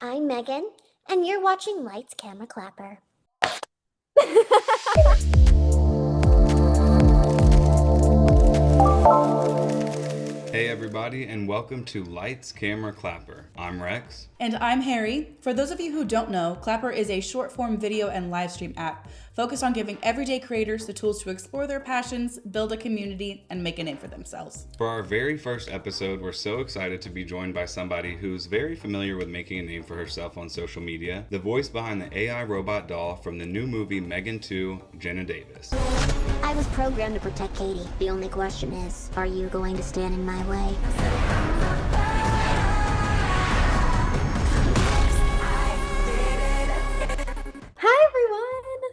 I'm Megan, and you're watching Lights Camera Clapper. Hey everybody, and welcome to Lights Camera Clapper. I'm Rex. And I'm Harry. For those of you who don't know, Clapper is a short form video and live stream app focused on giving everyday creators the tools to explore their passions, build a community, and make a name for themselves. For our very first episode, we're so excited to be joined by somebody who's very familiar with making a name for herself on social media, the voice behind the AI robot doll from the new movie M3GAN 2.0, Jenna Davis. I was programmed to protect Katie. The only question is, are you going to stand in my way? Hi everyone!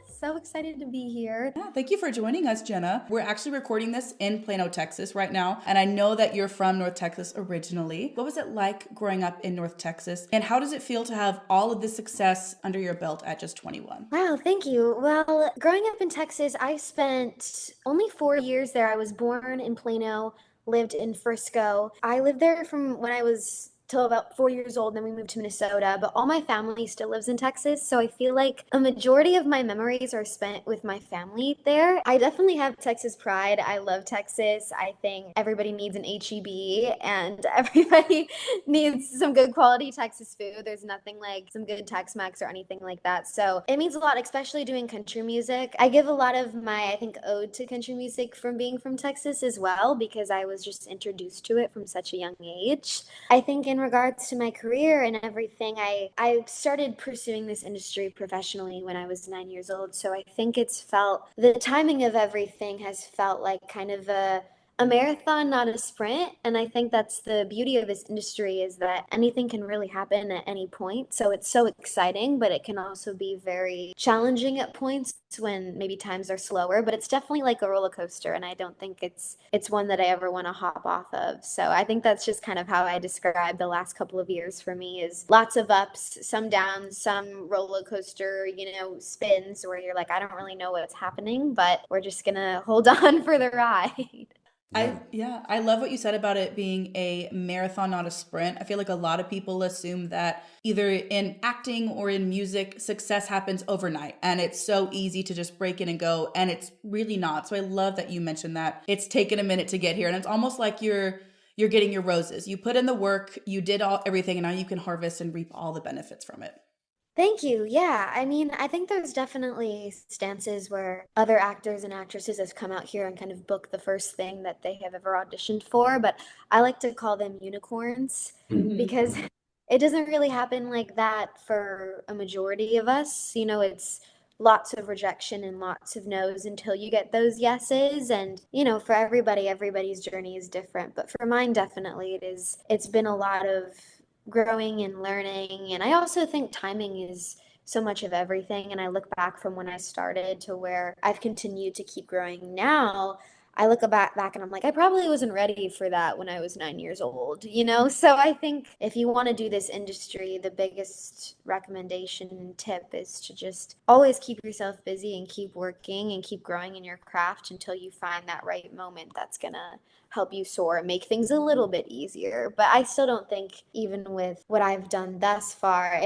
So excited to be here. Yeah, thank you for joining us, Jenna. We're actually recording this in Plano, Texas right now, and I know that you're from North Texas originally. What was it like growing up in North Texas, and how does it feel to have all of this success under your belt at just 21? Wow, thank you. Well, growing up in Texas, I spent only 4 years there. I was born in Plano, lived in Frisco. I lived there from when I was till about 4 years old, then we moved to Minnesota, but all my family still lives in Texas, so I feel like a majority of my memories are spent with my family there. I definitely have Texas pride. I love Texas. I think everybody needs an HEB and everybody needs some good quality Texas food. There's nothing like some good Tex-Mex or anything like that. So it means a lot, especially doing country music. I give a lot of my, I think, ode to country music from being from Texas as well, because I was just introduced to it from such a young age. I think in regards to my career and everything, I started pursuing this industry professionally when I was 9 years old. So I think the timing of everything has felt like kind of a marathon, not a sprint. And I think that's the beauty of this industry, is that anything can really happen at any point. So it's so exciting, but it can also be very challenging at points when maybe times are slower. But it's definitely like a roller coaster, and I don't think it's one that I ever want to hop off of. So I think that's just kind of how I describe the last couple of years for me, is lots of ups, some downs, some roller coaster, spins where you're like, I don't really know what's happening, but we're just gonna hold on for the ride. I love what you said about it being a marathon, not a sprint. I feel like a lot of people assume that either in acting or in music, success happens overnight and it's so easy to just break in and go, and it's really not. So I love that you mentioned that it's taken a minute to get here, and it's almost like you're getting your roses. You put in the work, you did everything, and now you can harvest and reap all the benefits from it. Thank you. Yeah. I mean, I think there's definitely stances where other actors and actresses have come out here and kind of booked the first thing that they have ever auditioned for, but I like to call them unicorns because it doesn't really happen like that for a majority of us. It's lots of rejection and lots of no's until you get those yeses. And, for everybody, everybody's journey is different. But for mine, definitely it's been a lot of growing and learning. And I also think timing is so much of everything. And I look back from when I started to where I've continued to keep growing now. I look back and I'm like, I probably wasn't ready for that when I was 9 years old. So I think if you want to do this industry, the biggest recommendation and tip is to just always keep yourself busy and keep working and keep growing in your craft until you find that right moment that's gonna help you soar and make things a little bit easier. But I still don't think, even with what I've done thus far,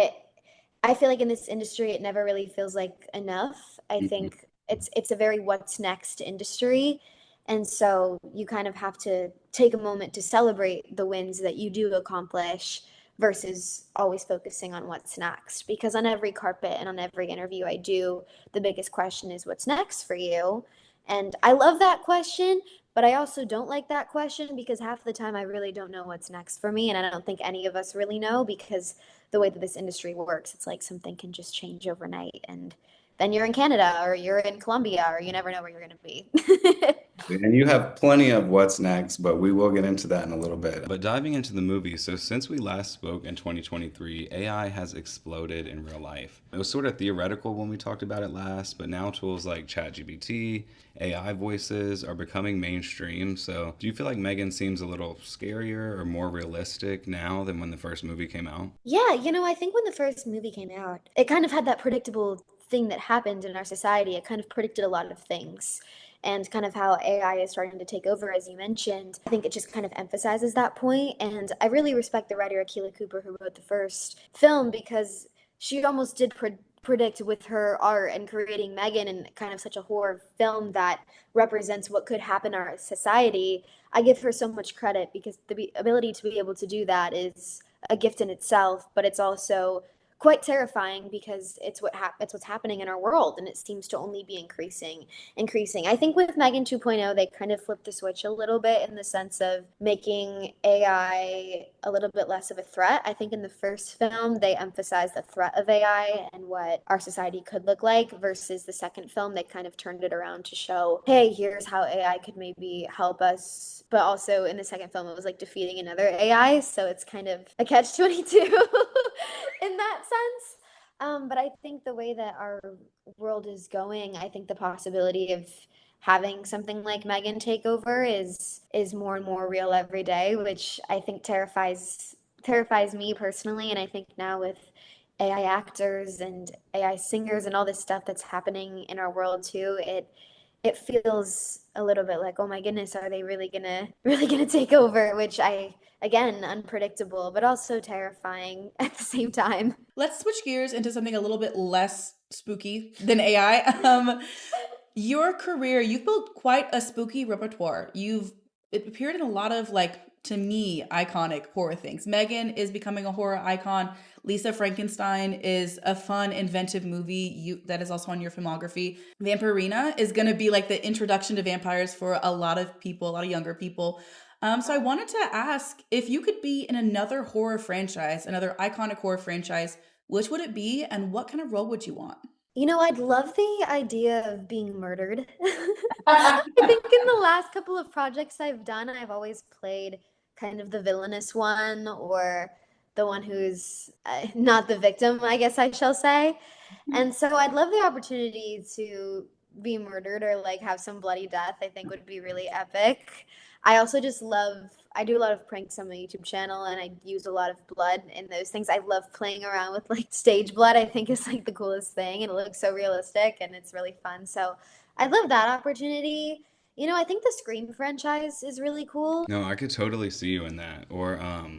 I feel like in this industry it never really feels like enough. I think it's a very what's next industry. And so you kind of have to take a moment to celebrate the wins that you do accomplish versus always focusing on what's next. Because on every carpet and on every interview I do, the biggest question is, what's next for you? And I love that question, but I also don't like that question because half the time I really don't know what's next for me. And I don't think any of us really know, because the way that this industry works, it's like something can just change overnight. And then you're in Canada or you're in Colombia, or you never know where you're going to be. And you have plenty of what's next, but we will get into that in a little bit. But diving into the movie, so since we last spoke in 2023, AI has exploded in real life. It was sort of theoretical when we talked about it last, but now tools like ChatGPT, AI voices are becoming mainstream. So do you feel like M3GAN seems a little scarier or more realistic now than when the first movie came out? Yeah, I think when the first movie came out, it kind of had that predictable thing that happened in our society. It kind of predicted a lot of things. and kind of how AI is starting to take over, as you mentioned. I think it just kind of emphasizes that point. And I really respect the writer Akilah Cooper who wrote the first film, because she almost did predict with her art and creating M3GAN and kind of such a horror film that represents what could happen in our society. I give her so much credit, because the ability to be able to do that is a gift in itself, but it's also quite terrifying, because it's what's happening in our world, and it seems to only be increasing. I think with M3GAN 2.0 they kind of flipped the switch a little bit, in the sense of making AI a little bit less of a threat. I think in the first film they emphasized the threat of AI and what our society could look like, versus the second film they kind of turned it around to show, hey, here's how AI could maybe help us. But also in the second film it was like defeating another AI, so it's kind of a catch 22 in that sense. But I think the way that our world is going, I think the possibility of having something like M3GAN take over is more and more real every day, which I think terrifies me personally. And I think now with AI actors and AI singers and all this stuff that's happening in our world too, it feels a little bit like, oh my goodness, are they really gonna take over? Which I, again, unpredictable, but also terrifying at the same time. Let's switch gears into something a little bit less spooky than AI. Your career, you've built quite a spooky repertoire. You've it appeared in a lot of, like, to me, iconic horror things. M3GAN is becoming a horror icon. Lisa Frankenstein is a fun, inventive movie that is also on your filmography. Vampirina is going to be like the introduction to vampires for a lot of people, a lot of younger people. So I wanted to ask, if you could be in another horror franchise, another iconic horror franchise, which would it be, and what kind of role would you want? You know, I'd love the idea of being murdered. I think in the last couple of projects I've done, I've always played kind of the villainous one, or the one who's not the victim, I guess I shall say. And so I'd love the opportunity to be murdered, or like have some bloody death. I think would be really epic. I also just love, I do a lot of pranks on my YouTube channel, and I use a lot of blood in those things. I love playing around with like stage blood. I think is like the coolest thing, and it looks so realistic and it's really fun. So I'd love that opportunity. You know, I think the Scream franchise is really cool. No, I could totally see you in that. Or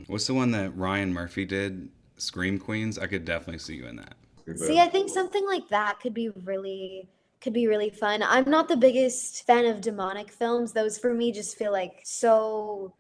what's the one that Ryan Murphy did? Scream Queens. I could definitely see you in that. See, I think something like that could be really fun. I'm not the biggest fan of demonic films. Those for me just feel like so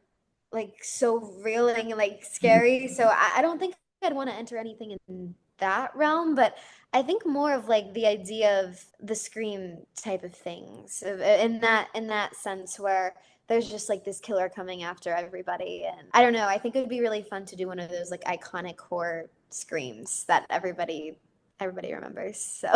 real and like scary. So I don't think I'd want to enter anything in that realm, but I think more of like the idea of the Scream type of things, in that sense, where there's just like this killer coming after everybody. And I don't know, I think it would be really fun to do one of those like iconic horror screams that everybody remembers. So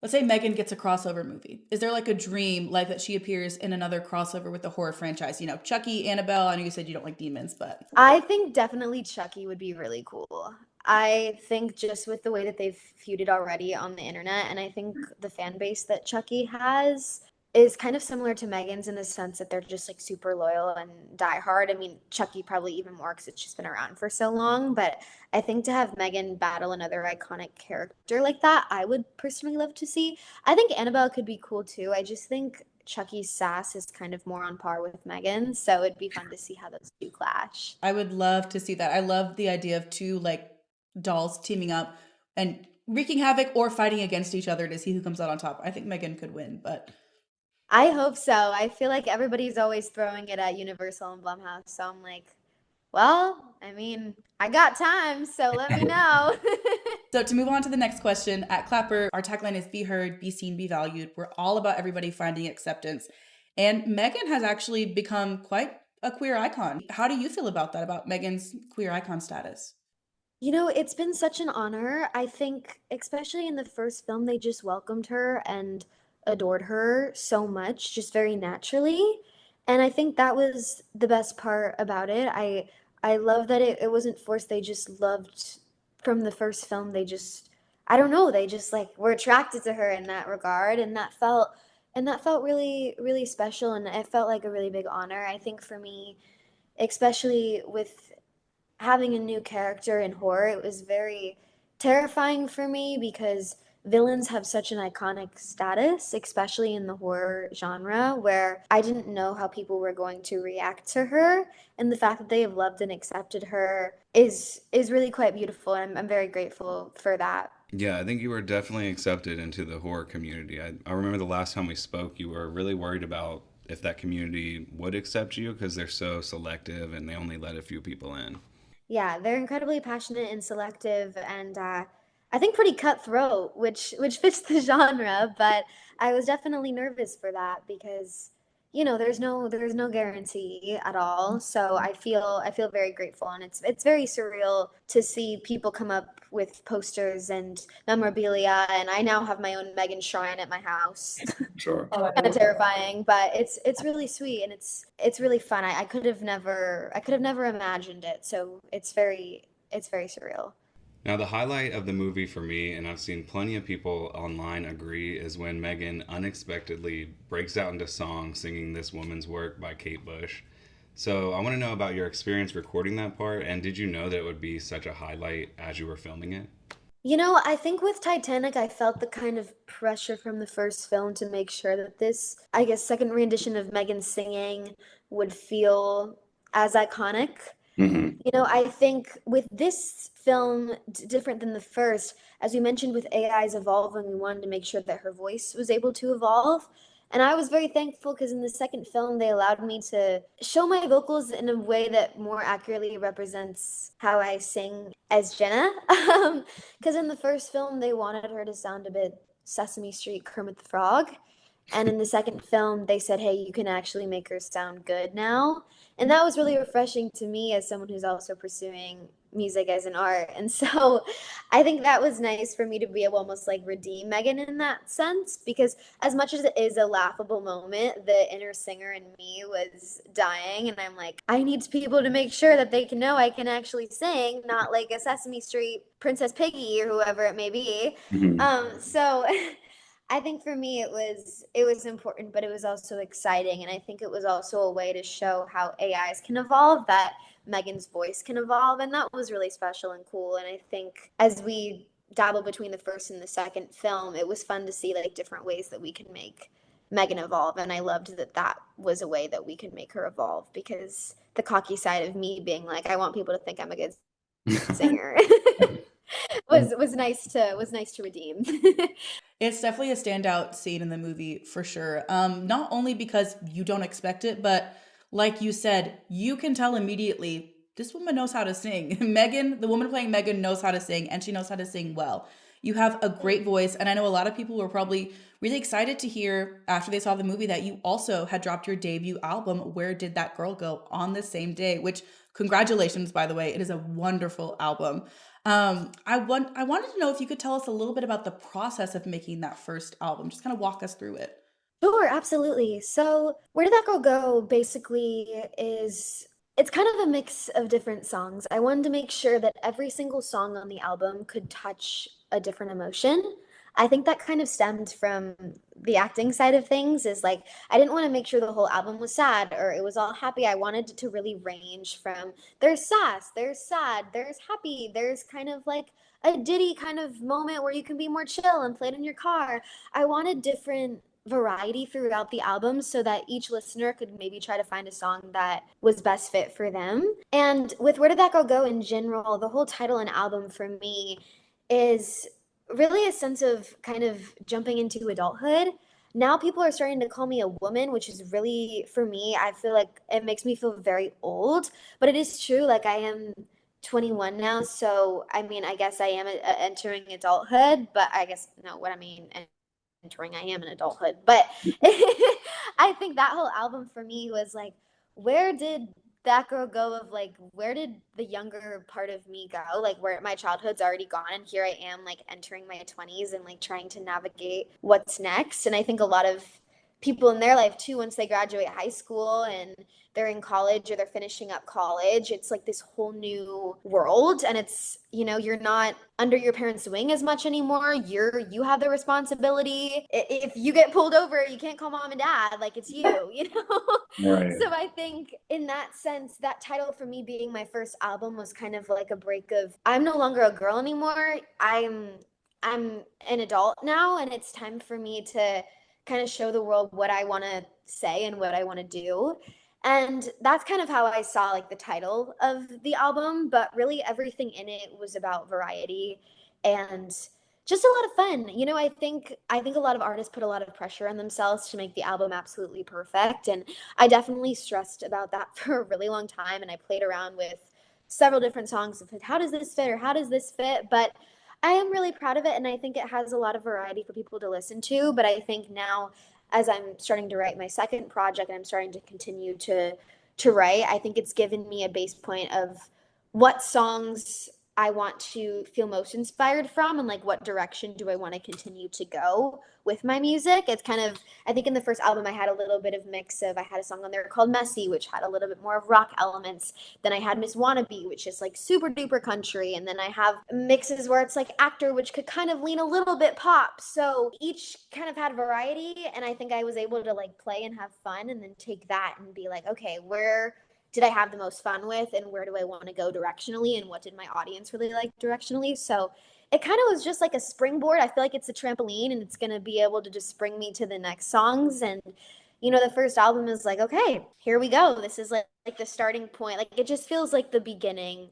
Let's say M3GAN gets a crossover movie. Is there like a dream, like that she appears in another crossover with the horror franchise? You know, Chucky, Annabelle. I know you said you don't like demons, but I think definitely Chucky would be really cool. I think just with the way that they've feuded already on the internet, and I think the fan base that Chucky has is kind of similar to M3GAN's in the sense that they're just like super loyal and diehard. I mean, Chucky probably even more because it's just been around for so long. But I think to have M3GAN battle another iconic character like that, I would personally love to see. I think Annabelle could be cool too. I just think Chucky's sass is kind of more on par with M3GAN, so it'd be fun to see how those two clash. I would love to see that. I love the idea of two like dolls teaming up and wreaking havoc or fighting against each other to see who comes out on top. I think M3GAN could win, but I hope so. I feel like everybody's always throwing it at Universal and Blumhouse, so I'm like, well, I mean, I got time, so let me know. so to move on to the next question, at Clapper, our tagline is be heard, be seen, be valued. We're all about everybody finding acceptance. And M3GAN has actually become quite a queer icon. How do you feel about that, about M3GAN's queer icon status? You know, it's been such an honor. I think, especially in the first film, they just welcomed her and adored her so much, just very naturally. And I think that was the best part about it. I love that it wasn't forced. They just loved from the first film. I don't know, they just like were attracted to her in that regard. And that felt really, really special. And it felt like a really big honor. I think for me, especially with having a new character in horror, it was very terrifying for me because villains have such an iconic status, especially in the horror genre, where I didn't know how people were going to react to her, and the fact that they have loved and accepted her is really quite beautiful, and I'm very grateful for that. Yeah, I think you were definitely accepted into the horror community. I remember the last time we spoke, you were really worried about if that community would accept you because they're so selective and they only let a few people in. Yeah, they're incredibly passionate and selective, and I think pretty cutthroat, which fits the genre. But I was definitely nervous for that because, there's no guarantee at all. So I feel very grateful, and it's very surreal to see people come up with posters and memorabilia, and I now have my own Megan shrine at my house. Sure. Kind of terrifying, but it's really sweet, and it's really fun. I could have never imagined it. So it's very surreal. Now, the highlight of the movie for me, and I've seen plenty of people online agree, is when Megan unexpectedly breaks out into song singing This Woman's Work by Kate Bush. So, I want to know about your experience recording that part, and did you know that it would be such a highlight as you were filming it? I think with Titanic, I felt the kind of pressure from the first film to make sure that this, I guess, second rendition of Megan singing would feel as iconic. Hmm. I think with this film, different than the first, as we mentioned with AI's evolving, we wanted to make sure that her voice was able to evolve. And I was very thankful because in the second film, they allowed me to show my vocals in a way that more accurately represents how I sing as Jenna. Because in the first film, they wanted her to sound a bit Sesame Street Kermit the Frog. And in the second film, they said, hey, you can actually make her sound good now. And that was really refreshing to me as someone who's also pursuing music as an art. And so I think that was nice for me to be able almost like redeem Megan in that sense, because as much as it is a laughable moment, the inner singer in me was dying. And I'm like, I need people to make sure that they can know I can actually sing, not like a Sesame Street Princess Piggy or whoever it may be. Hmm. So I think for me it was important, but it was also exciting, and I think it was also a way to show how AIs can evolve, that Megan's voice can evolve, and that was really special and cool. And I think as we dabble between the first and the second film, it was fun to see like different ways that we can make Megan evolve, and I loved that that was a way that we could make her evolve, because the cocky side of me being like, I want people to think I'm a good singer was nice to redeem. It's definitely a standout scene in the movie for sure. Not only because you don't expect it, but like you said, you can tell immediately this woman knows how to sing. Megan, the woman playing Megan, knows how to sing, and she knows how to sing well. You have a great voice, and I know a lot of people were probably really excited to hear after they saw the movie that you also had dropped your debut album, Where Did That Girl Go, on the same day, which congratulations, by the way. It is a wonderful album. I wanted to know if you could tell us a little bit about the process of making that first album. Just kind of walk us through it. Sure, absolutely. So, Where Did That Girl Go basically is it's kind of a mix of different songs. I wanted to make sure that every single song on the album could touch a different emotion. I think that kind of stemmed from the acting side of things, is like I didn't want to make sure the whole album was sad or it was all happy. I wanted it to really range from there's sass, there's sad, there's happy, there's kind of like a ditty kind of moment where you can be more chill and play it in your car. I wanted different variety throughout the album so that each listener could maybe try to find a song that was best fit for them. And with Where Did That Girl Go in general, the whole title and album for me is really a sense of kind of jumping into adulthood. Now people are starting to call me a woman, which is really, for me, I feel like it makes me feel very old, but it is true. Like I am 21 now, so I mean, I guess I am entering adulthood, but I guess no, what I mean entering, I am in adulthood. But I think that whole album for me was like, where did that girl go, of like, where did the younger part of me go? Like, where my childhood's already gone, and here I am, like, entering my 20s and like trying to navigate what's next. And I think a lot of people in their life too, once they graduate high school and they're in college or they're finishing up college, it's like this whole new world, and it's, you're not under your parents' wing as much anymore. You have the responsibility. If you get pulled over, you can't call mom and dad, like it's you. Right. So I think in that sense, that title for me being my first album was kind of like a break of, I'm no longer a girl anymore. I'm an adult now, and it's time for me to kind of show the world what I want to say and what I want to do. And that's kind of how I saw like the title of the album, but really everything in it was about variety and just a lot of fun. You know, I think a lot of artists put a lot of pressure on themselves to make the album absolutely perfect, and I definitely stressed about that for a really long time, and I played around with several different songs of how does this fit or how does this fit, but I am really proud of it, and I think it has a lot of variety for people to listen to. But I think now, as I'm starting to write my second project and I'm starting to continue to write, I think it's given me a base point of what songs I want to feel most inspired from, and like what direction do I want to continue to go with my music. It's kind of, I think in the first album I had a little bit of mix of, I had a song on there called Messy, which had a little bit more of rock elements. Then I had Miss Wannabe, which is like super duper country. And then I have mixes where it's like Actor, which could kind of lean a little bit pop. So each kind of had variety. And I think I was able to like play and have fun and then take that and be like, okay, where did I have the most fun with, and where do I want to go directionally, and what did my audience really like directionally? So it kind of was just like a springboard. I feel like it's a trampoline, and it's going to be able to just bring me to the next songs. And you know, the first album is like, okay, here we go. This is like the starting point. Like it just feels like the beginning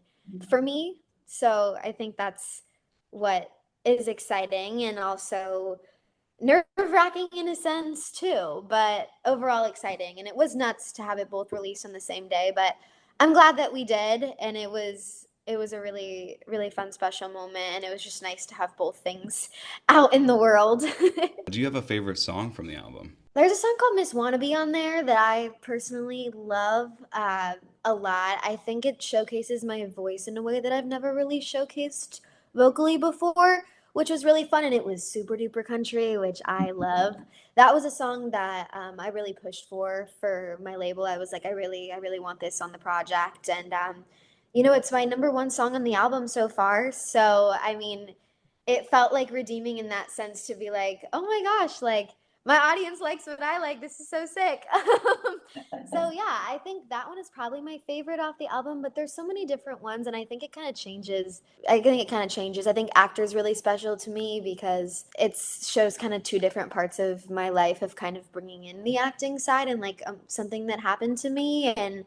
for me. So I think that's what is exciting, and also nerve-wracking in a sense too, but overall exciting. And it was nuts to have it both released on the same day, but I'm glad that we did, and it was a really really fun special moment, and it was just nice to have both things out in the world. Do you have a favorite song from the album? There's a song called Miss Wannabe on there that I personally love a lot. I think it showcases my voice in a way that I've never really showcased vocally before, which was really fun. And it was super duper country, which I love. That was a song that I really pushed for my label. I was like, I really want this on the project. And, you know, it's my number one song on the album so far. So, I mean, it felt like redeeming in that sense to be like, oh my gosh, like my audience likes what I like. This is so sick. So yeah, I think that one is probably my favorite off the album, but there's so many different ones, and I think it kind of changes. I think it kind of changes. I think Actor is really special to me because it shows kind of two different parts of my life of kind of bringing in the acting side and like something that happened to me, and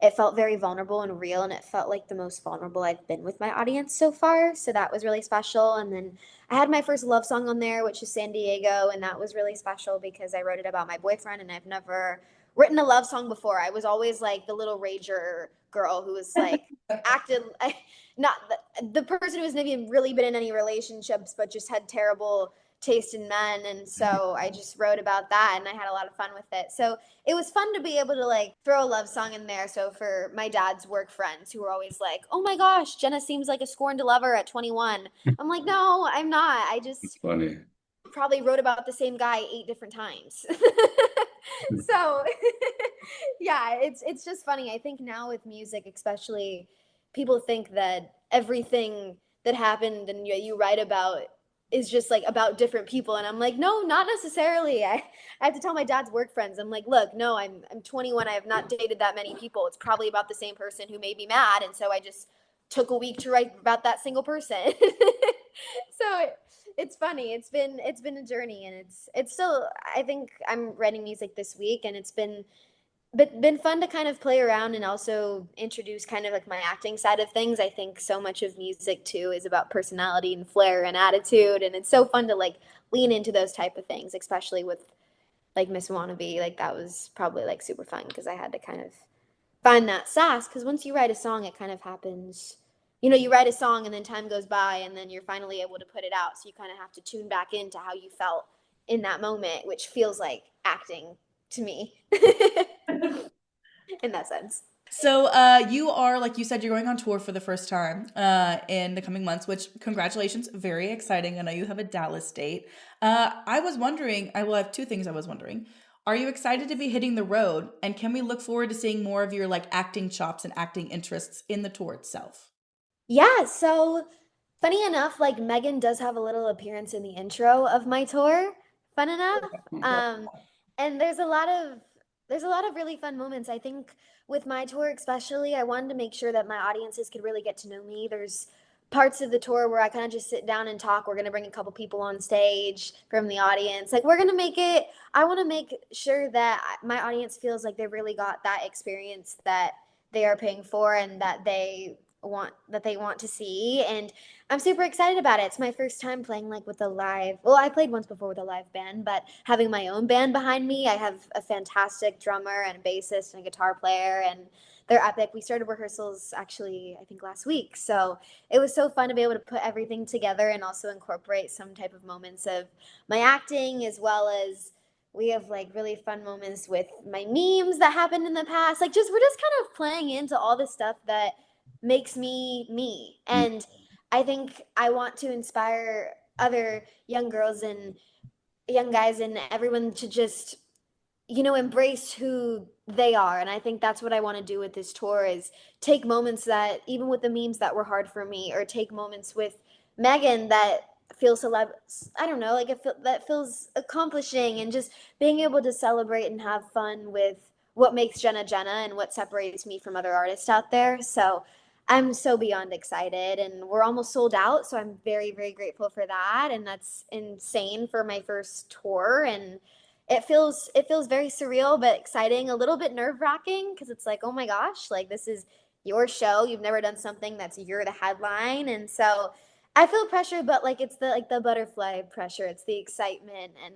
it felt very vulnerable and real, and it felt like the most vulnerable I've been with my audience so far. So that was really special. And then I had my first love song on there, which is San Diego, and that was really special because I wrote it about my boyfriend, and I've never written a love song before. I was always like the little rager girl who was like acted not the person who has maybe really been in any relationships but just had terrible taste in men. And so I just wrote about that, and I had a lot of fun with it. So it was fun to be able to like throw a love song in there. So for my dad's work friends who were always like, oh my gosh, Jenna seems like a scorned lover at 21. I'm like, no, I'm not. I It's just funny. probably wrote about the same guy 8 different times. So yeah, it's just funny. I think now with music, especially, people think that everything that happened and you write about is just like about different people, and I'm like, no, not necessarily. I have to tell my dad's work friends, I'm like, look, no, I'm 21. I have not dated that many people. It's probably about the same person who made me mad, and so I just took a week to write about that single person. So it's funny. It's been a journey, and it's still, I think I'm writing music this week, and it's been fun to kind of play around and also introduce kind of like my acting side of things. I think so much of music too is about personality and flair and attitude, and it's so fun to like lean into those type of things, especially with like Miss Wannabe. Like that was probably like super fun because I had to kind of find that sass, because once you write a song, it kind of happens. You know, you write a song and then time goes by and then you're finally able to put it out. So you kind of have to tune back into how you felt in that moment, which feels like acting to me in that sense. So you are, like you said, you're going on tour for the first time in the coming months, which congratulations, very exciting. I know you have a Dallas date. I was wondering, I will have two things I was wondering. Are you excited to be hitting the road? And can we look forward to seeing more of your like acting chops and acting interests in the tour itself? Yeah, so funny enough, like Megan does have a little appearance in the intro of my tour. Fun enough. Um, and there's a lot of really fun moments. I think with my tour especially, I wanted to make sure that my audiences could really get to know me. There's parts of the tour where I kind of just sit down and talk. We're going to bring a couple people on stage from the audience. Like, we're going to make it, I want to make sure that my audience feels like they really got that experience that they are paying for and that they want to see. And I'm super excited about it. It's my first time playing like with a live, well, I played once before with a live band, but having my own band behind me. I have a fantastic drummer and a bassist and a guitar player, and they're epic. We started rehearsals actually, I think last week. So it was so fun to be able to put everything together and also incorporate some type of moments of my acting, as well as we have like really fun moments with my memes that happened in the past. Like, we're just kind of playing into all the stuff that makes me me. And I think I want to inspire other young girls and young guys and everyone to just, embrace who they are. And I think that's what I want to do with this tour, is take moments that, even with the memes that were hard for me, or take moments with M3GAN that feels I don't know, like that feels accomplishing, and just being able to celebrate and have fun with what makes Jenna and what separates me from other artists out there. So I'm so beyond excited, and we're almost sold out. So I'm very, very grateful for that. And that's insane for my first tour. And it feels very surreal, but exciting, a little bit nerve wracking, because it's like, oh my gosh, like this is your show. You've never done something that's you're the headline. And so I feel pressure, but like it's the butterfly pressure. It's the excitement. And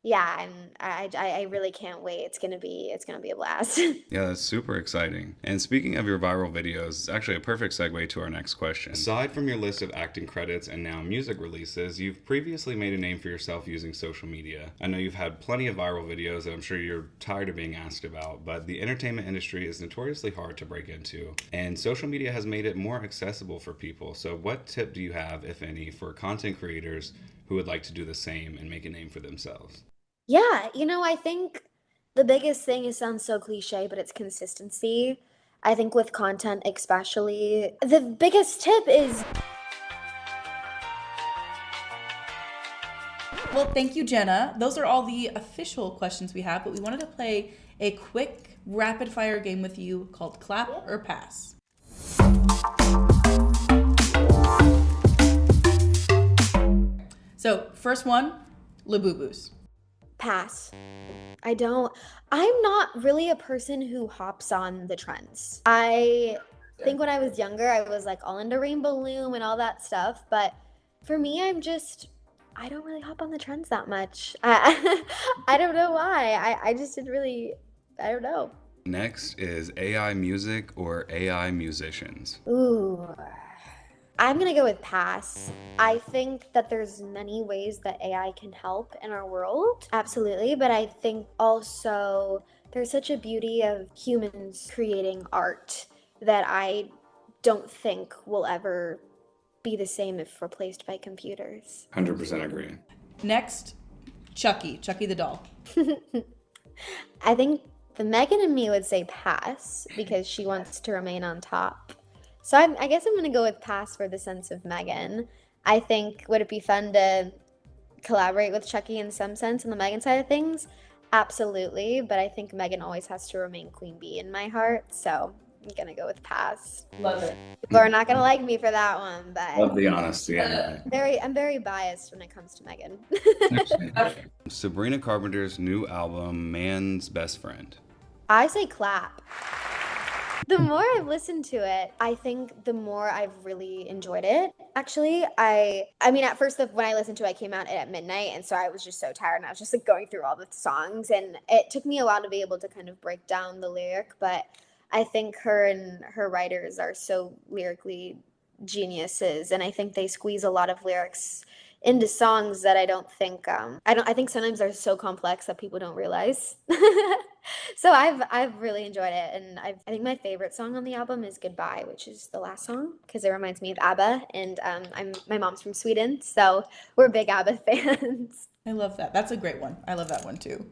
yeah, and I really can't wait. It's gonna be a blast. Yeah, that's super exciting. And speaking of your viral videos, it's actually a perfect segue to our next question. Aside from your list of acting credits and now music releases, you've previously made a name for yourself using social media. I know you've had plenty of viral videos that I'm sure you're tired of being asked about, but the entertainment industry is notoriously hard to break into, and social media has made it more accessible for people. So what tip do you have, if any, for content creators who would like to do the same and make a name for themselves? Yeah, I think the biggest thing, it sounds so cliche, but it's consistency. I think with content especially, the biggest tip is, Well, thank you, Jenna. Those are all the official questions we have, but we wanted to play a quick rapid fire game with you called Clap or Pass. So, first one, Labubu's. pass. I'm not really a person who hops on the trends. I think when I was younger, I was like all into Rainbow Loom and all that stuff. But for me, I don't really hop on the trends that much. I don't know why. I just didn't really, I don't know. Next is AI music or AI musicians. Ooh. I'm gonna go with pass. I think that there's many ways that AI can help in our world, absolutely, but I think also there's such a beauty of humans creating art that I don't think will ever be the same if replaced by computers. 100% agree. Next, Chucky the doll. I think the M3GAN in me would say pass because she wants to remain on top. So I guess I'm going to go with pass for the sense of M3GAN. I think, would it be fun to collaborate with Chucky in some sense on the M3GAN side of things? Absolutely, but I think M3GAN always has to remain Queen Bee in my heart, so I'm going to go with pass. Love it. People are not going to like me for that one, Love but the honesty. Yeah. I'm very biased when it comes to M3GAN. Sabrina Carpenter's new album, Man's Best Friend. I say clap. The more I've listened to it, I think the more I've really enjoyed it. Actually, I mean, at first, when I listened to it, I came out at midnight, and so I was just so tired, and I was just like going through all the songs, and it took me a while to be able to kind of break down the lyric, but I think her and her writers are so lyrically geniuses, and I think they squeeze a lot of lyrics into songs that I think sometimes they're so complex that people don't realize. So I've really enjoyed it, and I think my favorite song on the album is Goodbye, which is the last song, because it reminds me of ABBA, and my mom's from Sweden, so we're big ABBA fans. I love that. That's a great one. I love that one too.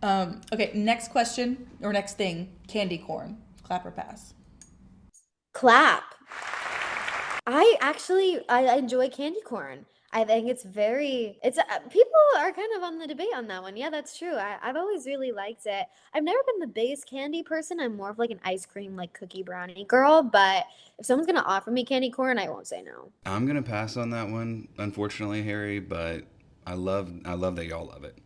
Okay, next question or next thing, candy corn. Clap or pass? Clap. I enjoy candy corn. I think it's people are kind of on the debate on that one. Yeah, that's true. I've always really liked it. I've never been the biggest candy person. I'm more of like an ice cream, like cookie brownie girl. But if someone's gonna offer me candy corn, I won't say no. I'm gonna pass on that one, unfortunately, Harry, but I love that y'all love it.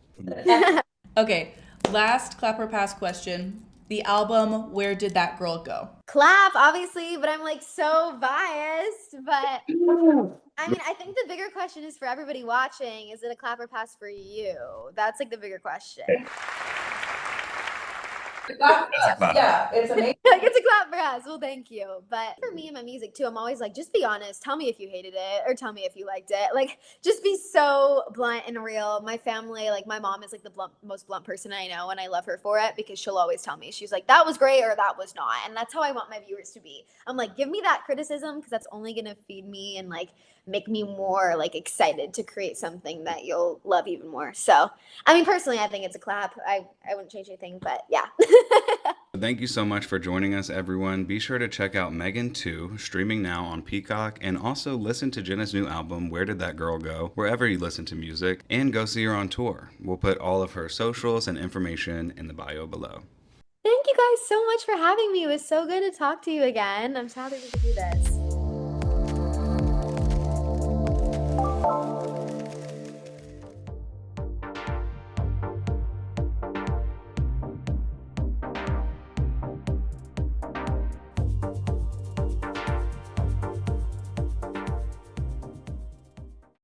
Okay, last clap or pass question. The album Where Did That Girl Go? Clap, obviously, but I'm like so biased. But I mean, I think the bigger question is for everybody watching, is it a clap or pass for you? That's like the bigger question. Yeah, it's amazing. Like, it's a clap for us. Well, thank you. But for me and my music too, I'm always like, just be honest. Tell me if you hated it or tell me if you liked it. Like, just be so blunt and real. My family, like my mom is like the most blunt person I know, and I love her for it because she'll always tell me. She's like, that was great or that was not. And that's how I want my viewers to be. I'm like, give me that criticism because that's only going to feed me and like make me more like excited to create something that you'll love even more. So, I mean, personally, I think it's a clap. I wouldn't change anything, but yeah. Thank you so much for joining us, everyone. Be sure to check out M3GAN 2, streaming now on Peacock, and also listen to Jenna's new album, Where Did That Girl Go, wherever you listen to music, and go see her on tour. We'll put all of her socials and information in the bio below. Thank you guys so much for having me. It was so good to talk to you again. I'm so happy we could do this.